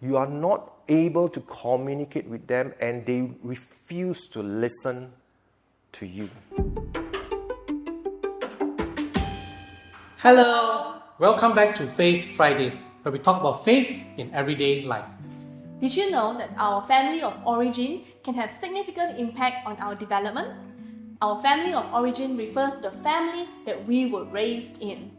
you are not able to communicate with them and they refuse to listen to you. Hello! Welcome back to Faith Fridays, where we talk about faith in everyday life. Did you know that our family of origin can have significant impact on our development? Our family of origin refers to the family that we were raised in.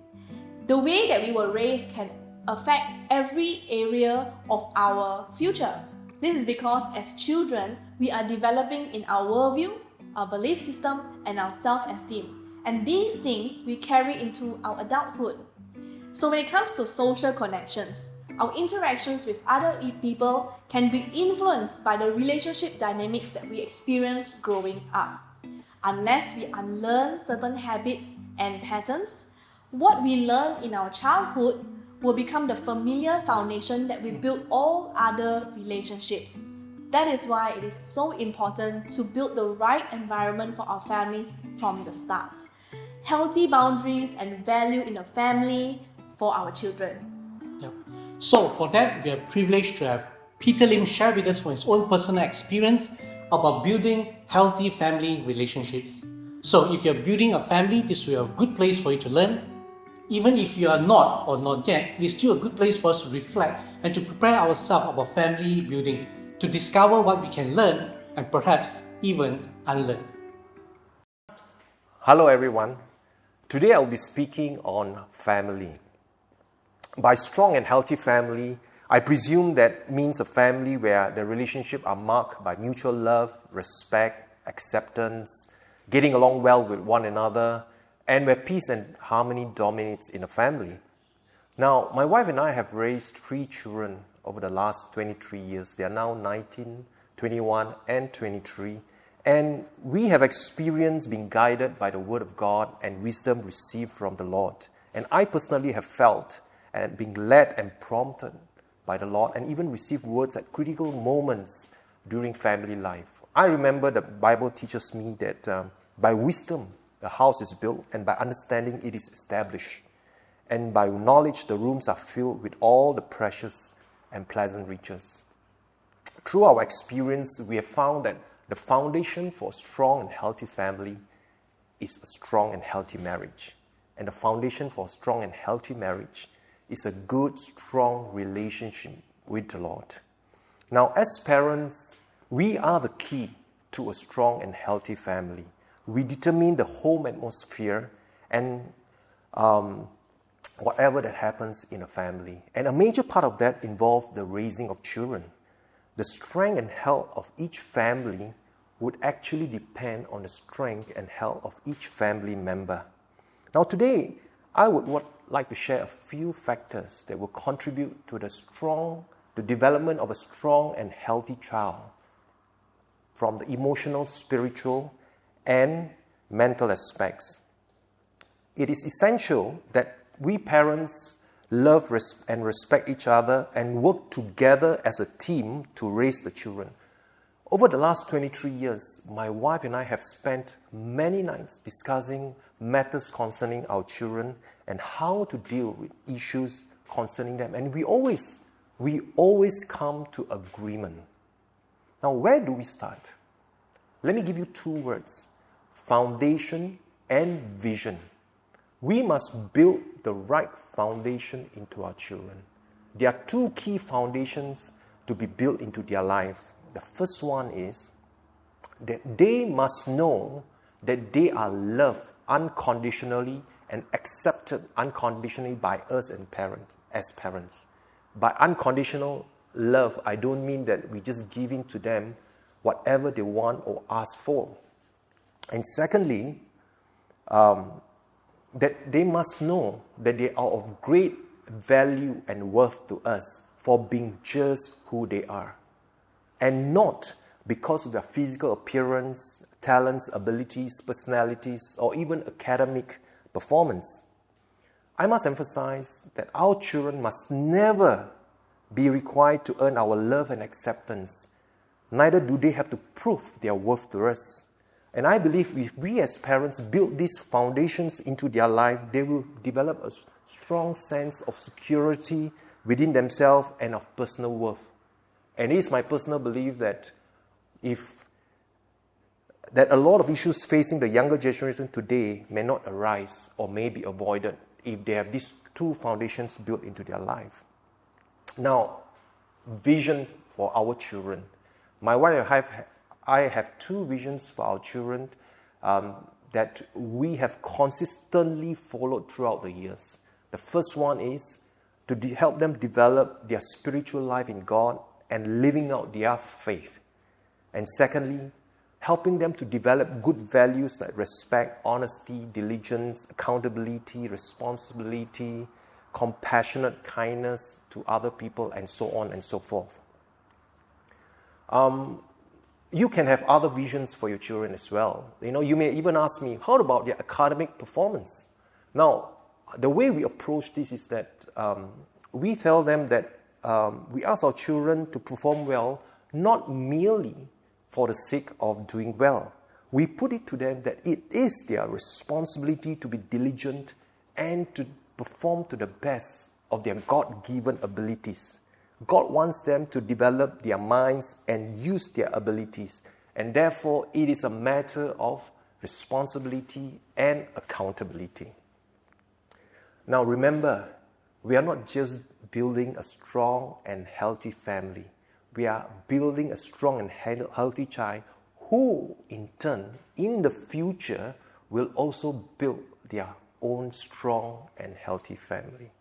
The way that we were raised can affect every area of our future. This is because as children, we are developing in our worldview, our belief system, and our self-esteem. And these things we carry into our adulthood. So when it comes to social connections, our interactions with other people can be influenced by the relationship dynamics that we experience growing up. Unless we unlearn certain habits and patterns, what we learn in our childhood will become the familiar foundation that we build all other relationships. That is why it is so important to build the right environment for our families from the start. Healthy boundaries and value in a family for our children. Yep. So for that, we are privileged to have Peter Lim share with us from his own personal experience about building healthy family relationships. So if you're building a family, this will be a good place for you to learn. Even if you are not or not yet, it is still a good place for us to reflect and to prepare ourselves about family building, to discover what we can learn and perhaps even unlearn. Hello everyone. Today I'll be speaking on family. By strong and healthy family, I presume that means a family where the relationships are marked by mutual love, respect, acceptance, getting along well with one another, and where peace and harmony dominates in a family. Now, my wife and I have raised 3 children over the last 23 years. They are now 19, 21, and 23. And we have experienced being guided by the Word of God and wisdom received from the Lord. And I personally have felt and being led and prompted by the Lord and even received words at critical moments during family life. I remember the Bible teaches me that by wisdom, the house is built, and by understanding, it is established. And by knowledge, the rooms are filled with all the precious and pleasant riches. Through our experience, we have found that the foundation for a strong and healthy family is a strong and healthy marriage. And the foundation for a strong and healthy marriage is a good, strong relationship with the Lord. Now, as parents, we are the key to a strong and healthy family. We determine the home atmosphere and whatever that happens in a family. And a major part of that involves the raising of children. The strength and health of each family would actually depend on the strength and health of each family member. Now today, I would like to share a few factors that will contribute to the development of a strong and healthy child, from the emotional, spiritual, and mental aspects. It is essential that we parents love and respect each other and work together as a team to raise the children. Over the last 23 years, my wife and I have spent many nights discussing matters concerning our children and how to deal with issues concerning them. And we always come to agreement. Now, where do we start? Let me give you 2 words: foundation and vision. We must build the right foundation into our children. There are 2 key foundations to be built into their life. The first one is that they must know that they are loved unconditionally and accepted unconditionally by us as parents. By unconditional love, I don't mean that we just give in to them whatever they want or ask for. And secondly, that they must know that they are of great value and worth to us for being just who they are, and not because of their physical appearance, talents, abilities, personalities, or even academic performance. I must emphasize that our children must never be required to earn our love and acceptance. Neither do they have to prove their worth to us. And I believe if we as parents build these foundations into their life, they will develop a strong sense of security, within themselves and of personal worth. And it is my personal belief that that a lot of issues facing the younger generation today may not arise or may be avoided if they have these two foundations built into their life. Now, vision for our children. My wife and I have two visions for our children that we have consistently followed throughout the years. The first one is to help them develop their spiritual life in God and living out their faith. And secondly, helping them to develop good values like respect, honesty, diligence, accountability, responsibility, compassionate kindness to other people, and so on and so forth. You can have other visions for your children as well. You may even ask me, how about their academic performance? Now, the way we approach this is that we tell them that we ask our children to perform well, not merely for the sake of doing well. We put it to them that it is their responsibility to be diligent and to perform to the best of their God-given abilities. God wants them to develop their minds and use their abilities. And therefore, it is a matter of responsibility and accountability. Now remember, we are not just building a strong and healthy family. We are building a strong and healthy child who, in turn, in the future, will also build their own strong and healthy family.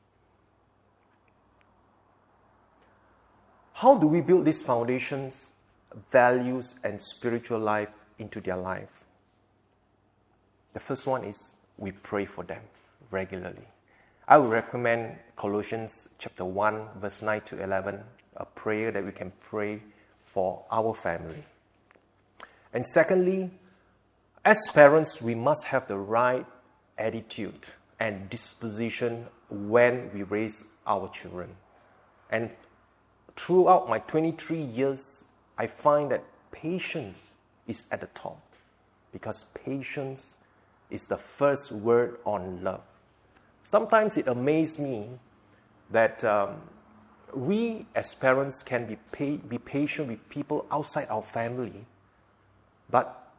How do we build these foundations, values, and spiritual life into their life? The first one is we pray for them regularly. I would recommend Colossians chapter 1, verse 9 to 11, a prayer that we can pray for our family. And secondly, as parents, we must have the right attitude and disposition when we raise our children. And throughout my 23 years, I find that patience is at the top, because patience is the first word on love. Sometimes it amazes me that we as parents can be patient with people outside our family, but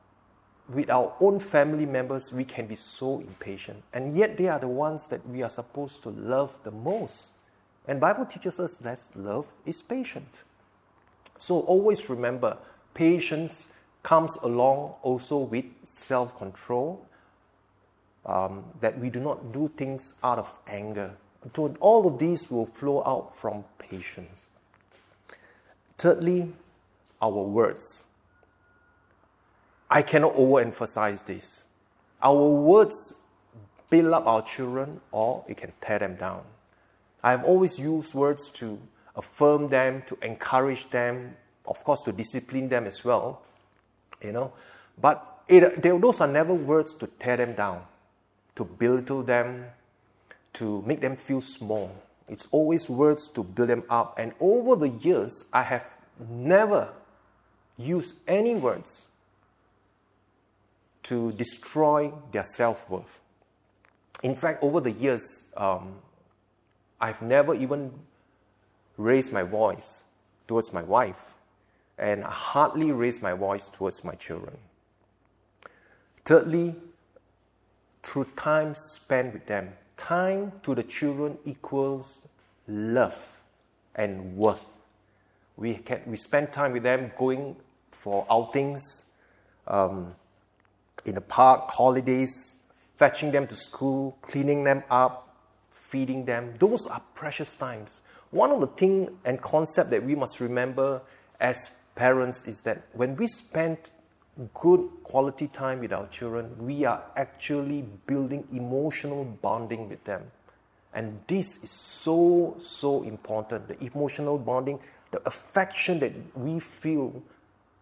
with our own family members, we can be so impatient. And yet they are the ones that we are supposed to love the most. And Bible teaches us that love is patient. So always remember, patience comes along also with self-control, that we do not do things out of anger. So all of these will flow out from patience. Thirdly, our words. I cannot overemphasize this. Our words build up our children, or it can tear them down. I have always used words to affirm them, to encourage them, of course to discipline them as well, But those are never words to tear them down, to belittle them, to make them feel small. It's always words to build them up. And over the years, I have never used any words to destroy their self-worth. In fact, over the years, I've never even raised my voice towards my wife, and I hardly raise my voice towards my children. Thirdly, through time spent with them. Time to the children equals love and worth. We spend time with them going for outings, in the park, holidays, fetching them to school, cleaning them up, feeding them. Those are precious times. One of the things and concept that we must remember as parents is that when we spend good quality time with our children, we are actually building emotional bonding with them. And this is so, so important. The emotional bonding, the affection that we feel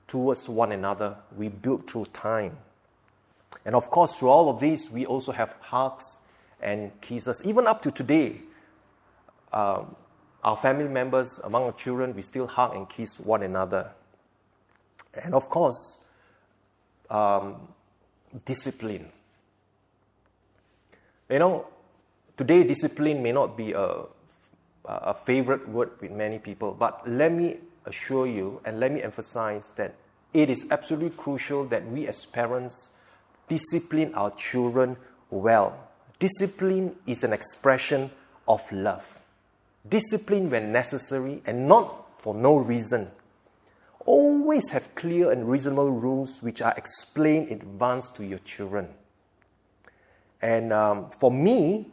towards one another, we build through time. And of course, through all of this, we also have hugs and kisses. Even up to today, our family members, among our children, we still hug and kiss one another. And of course, discipline. Today discipline may not be a a favorite word with many people, but let me assure you and let me emphasize that it is absolutely crucial that we as parents discipline our children well. Discipline is an expression of love. Discipline when necessary and not for no reason. Always have clear and reasonable rules which are explained in advance to your children. And for me,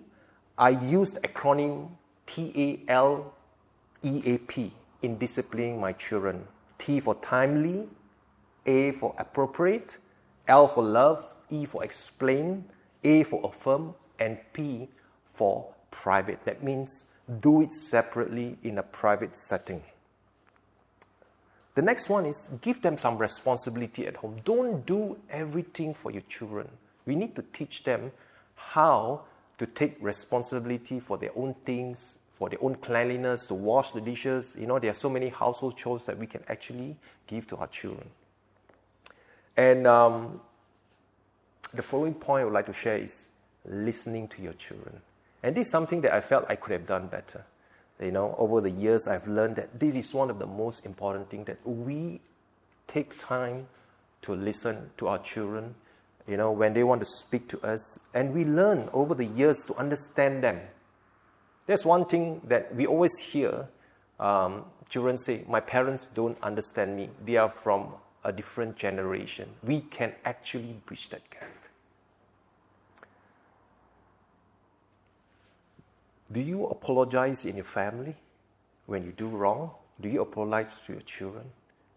I used the acronym TALEAP in disciplining my children. T for timely, A for appropriate, L for love, E for explain, A for affirm, and P for private. That means do it separately in a private setting. The next one is give them some responsibility at home. Don't do everything for your children. We need to teach them how to take responsibility for their own things, for their own cleanliness, to wash the dishes. You know, there are so many household chores that we can actually give to our children. And the following point I would like to share is listening to your children. And this is something that I felt I could have done better. You know, over the years, I've learned that this is one of the most important things, that we take time to listen to our children, you know, when they want to speak to us. And we learn over the years to understand them. There's one thing that we always hear children say, my parents don't understand me. They are from a different generation. We can actually bridge that gap. Do you apologize in your family when you do wrong? Do you apologize to your children?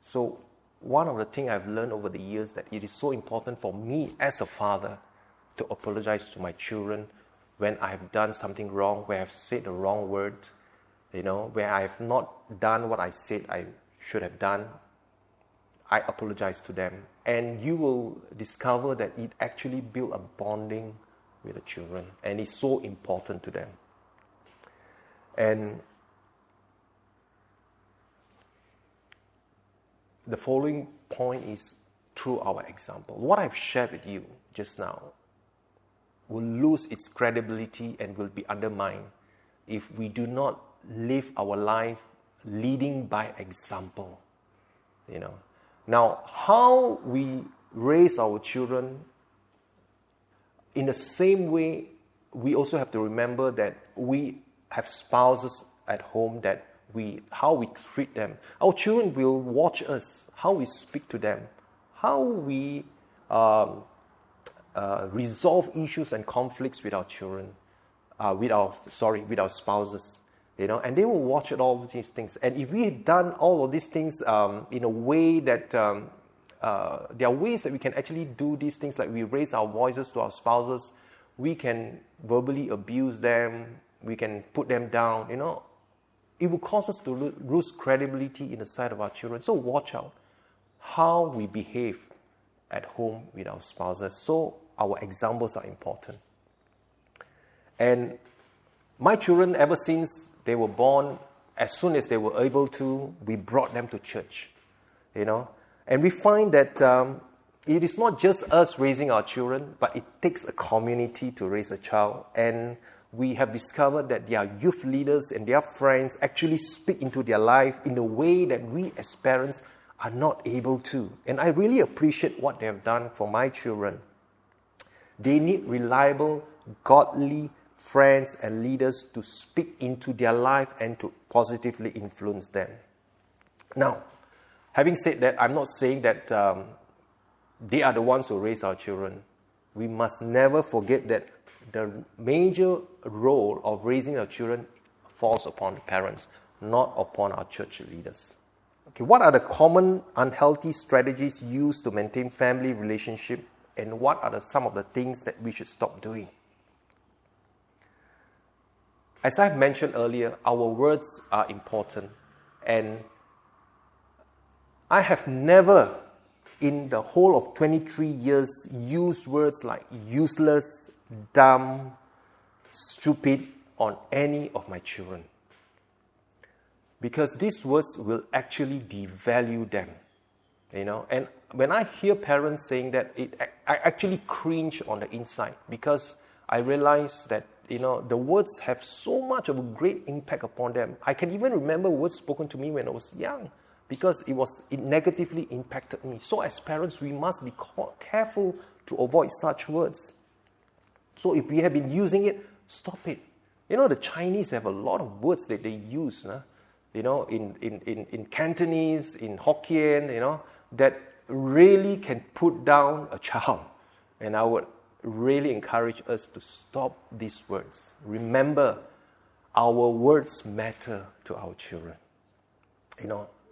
So one of the things I've learned over the years that it is so important for me as a father to apologize to my children when I have done something wrong, where I've said the wrong word, you know, where I have not done what I said I should have done. I apologize to them. And you will discover that it actually built a bonding with the children, and it's so important to them. And the following point is through our example. What I've shared with you just now will lose its credibility and will be undermined if we do not live our life leading by example. You know. Now, how we raise our children, in the same way, we also have to remember that we have spouses at home, that how we treat them. Our children will watch us, how we speak to them, how we resolve issues and conflicts with our children, with our spouses, you know, and they will watch at all of these things. And if we have done all of these things in a way that there are ways that we can actually do these things, like we raise our voices to our spouses, we can verbally abuse them, we can put them down, you know. It will cause us to lose credibility in the sight of our children. So watch out how we behave at home with our spouses. So our examples are important. And my children, ever since they were born, as soon as they were able to, we brought them to church, you know. And we find that it is not just us raising our children, but it takes a community to raise a child. And we have discovered that their youth leaders and their friends actually speak into their life in a way that we as parents are not able to. And I really appreciate what they have done for my children. They need reliable, godly friends and leaders to speak into their life and to positively influence them. Now, having said that, I'm not saying that they are the ones who raise our children. We must never forget that the major role of raising our children falls upon the parents, not upon our church leaders. Okay, what are the common unhealthy strategies used to maintain family relationship, and what are some of the things that we should stop doing? As I've mentioned earlier, our words are important, and I have never, in the whole of 23 years, used words like useless, dumb, stupid on any of my children. Because these words will actually devalue them, you know. And when I hear parents saying that, I actually cringe on the inside, because I realize that the words have so much of a great impact upon them. I can even remember words spoken to me when I was young because it negatively impacted me. So as parents, we must be careful to avoid such words. So if we have been using it, stop it. The Chinese have a lot of words that they use, in Cantonese, in Hokkien, that really can put down a child. And I would really encourage us to stop these words. Remember, our words matter to our children.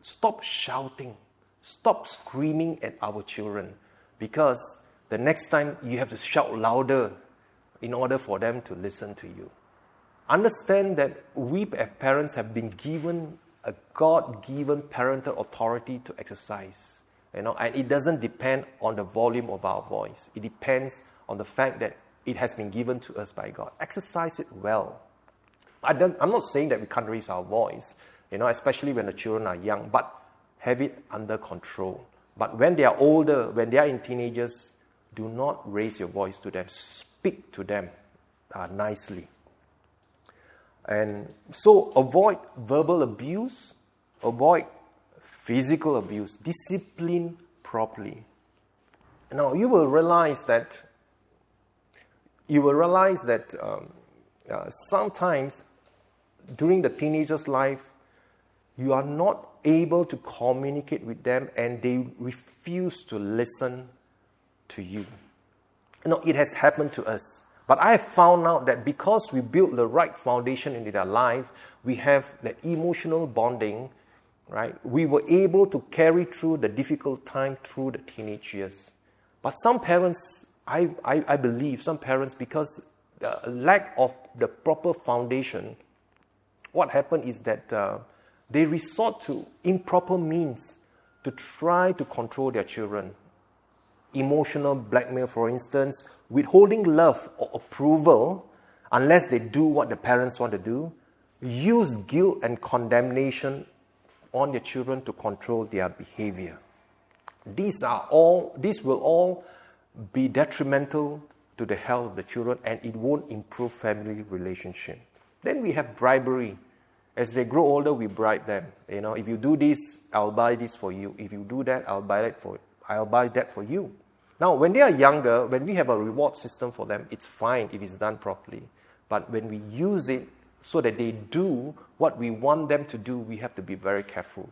Stop shouting. Stop screaming at our children, because the next time you have to shout louder in order for them to listen to you. Understand that we as parents have been given a God-given parental authority to exercise. And it doesn't depend on the volume of our voice. It depends on the fact that it has been given to us by God. Exercise it well. I'm not saying that we can't raise our voice, especially when the children are young, but have it under control. But when they are older, when they are in teenagers, do not raise your voice to them. Speak to them nicely. And so avoid verbal abuse, avoid physical abuse, discipline properly. Now you will realize that sometimes during the teenager's life, you are not able to communicate with them and they refuse to listen to you. It has happened to us. But I have found out that because we built the right foundation in their life, we have that emotional bonding, right? We were able to carry through the difficult time through the teenage years. But some parents, I believe, because the lack of the proper foundation, what happened is that they resort to improper means to try to control their children. Emotional blackmail, for instance, withholding love or approval unless they do what the parents want to do, use guilt and condemnation on their children to control their behavior. These will all be detrimental to the health of the children, and it won't improve family relationship. Then we have bribery. As they grow older, we bribe them. If you do this, I'll buy this for you. If you do that, I'll buy that for you. Now, when they are younger, when we have a reward system for them, it's fine if it's done properly. But when we use it so that they do what we want them to do, we have to be very careful.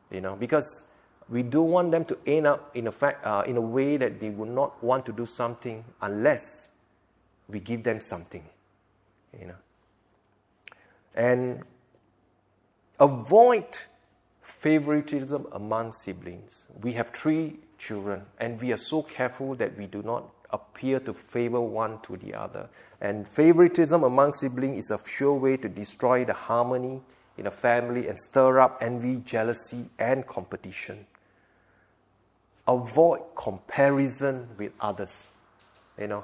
Because we don't want them to end up in a way that they will not want to do something unless we give them something. And avoid favoritism among siblings. We have 3 children, and we are so careful that we do not appear to favor one to the other. And favoritism among siblings is a sure way to destroy the harmony in a family and stir up envy, jealousy, and competition. Avoid comparison with others.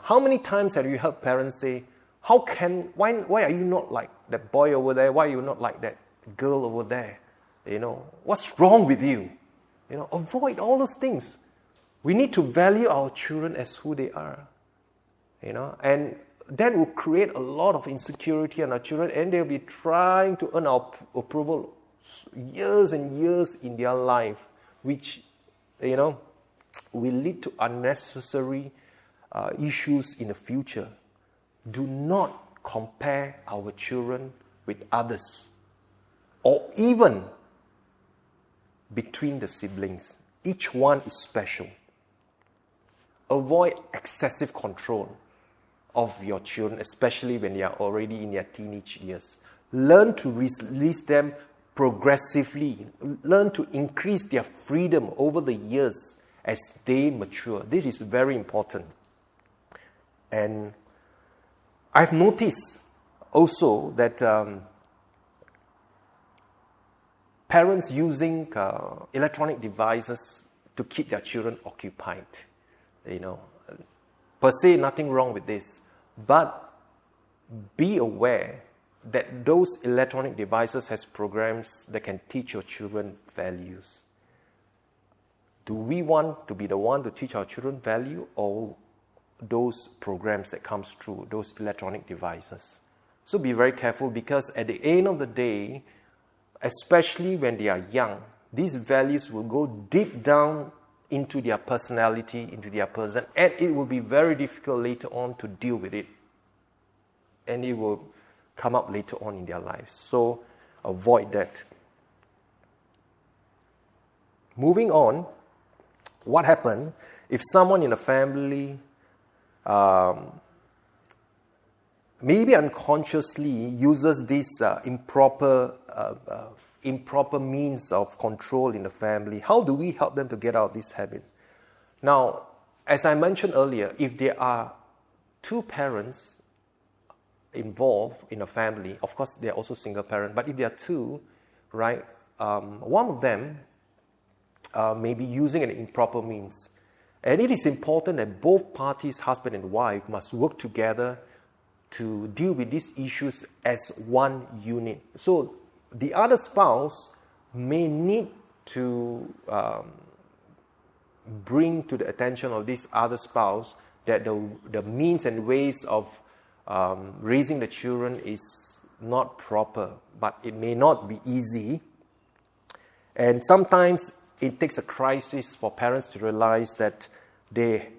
How many times have you heard parents say, why are you not like that boy over there? Why are you not like that girl over there? What's wrong with you? Avoid all those things. We need to value our children as who they are. And that will create a lot of insecurity in our children, and they'll be trying to earn our approval years and years in their life, which, will lead to unnecessary issues in the future. Do not compare our children with others, or even between the siblings. Each one is special. Avoid excessive control of your children, especially when they are already in their teenage years. Learn to release them progressively. Learn to increase their freedom over the years as they mature. This is very important. And I've noticed also that parents using electronic devices to keep their children occupied. Per se, nothing wrong with this. But be aware that those electronic devices has programs that can teach your children values. Do we want to be the one to teach our children value, or those programs that comes through, those electronic devices. So be very careful, because at the end of the day, especially when they are young, these values will go deep down into their personality, into their person, and it will be very difficult later on to deal with it. And it will come up later on in their lives. So avoid that. Moving on, what happens if someone in a family maybe unconsciously uses this improper means of control in the family? How do we help them to get out of this habit? Now, as I mentioned earlier, if there are two parents involved in a family, of course they are also single parent, but if there are two, right, one of them may be using an improper means. And it is important that both parties, husband and wife, must work together to deal with these issues as one unit. So the other spouse may need to bring to the attention of this other spouse that the means and ways of raising the children is not proper, but it may not be easy. And sometimes it takes a crisis for parents to realize that they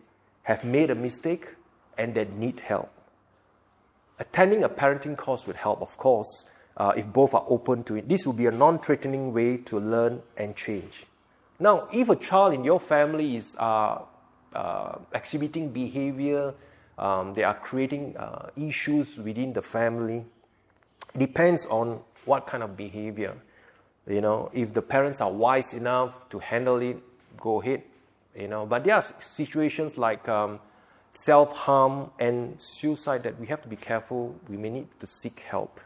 have made a mistake and they need help. Attending a parenting course would help, of course, if both are open to it. This will be a non-threatening way to learn and change. Now, if a child in your family is exhibiting behavior, they are creating issues within the family, it depends on what kind of behavior. You know, if the parents are wise enough to handle it, go ahead. You know, but there are situations like self-harm and suicide that we have to be careful. We may need to seek help,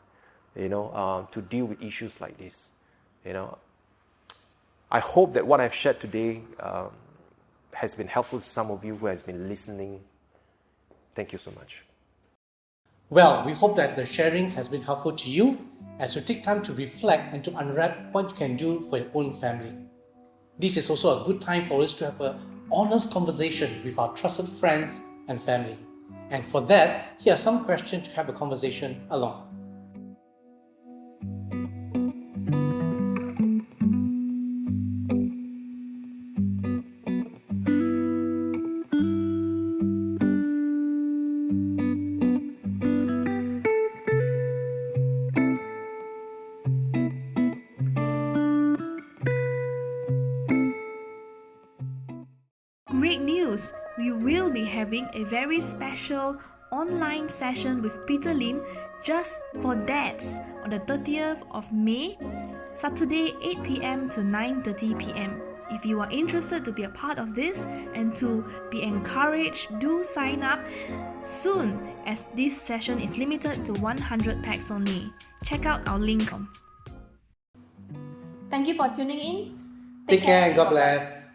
you know, to deal with issues like this. You know, I hope that what I've shared today has been helpful to some of you who has been listening. Thank you so much. Well, we hope that the sharing has been helpful to you as you take time to reflect and to unwrap what you can do for your own family. This is also a good time for us to have an honest conversation with our trusted friends and family. And for that, here are some questions to have a conversation along. Great news! We will be having a very special online session with Peter Lim just for dads on the 30th of May, Saturday 8 p.m. to 9:30 p.m. If you are interested to be a part of this and to be encouraged, do sign up soon, as this session is limited to 100 packs only. Check out our link. Thank you for tuning in. Take care and God bless.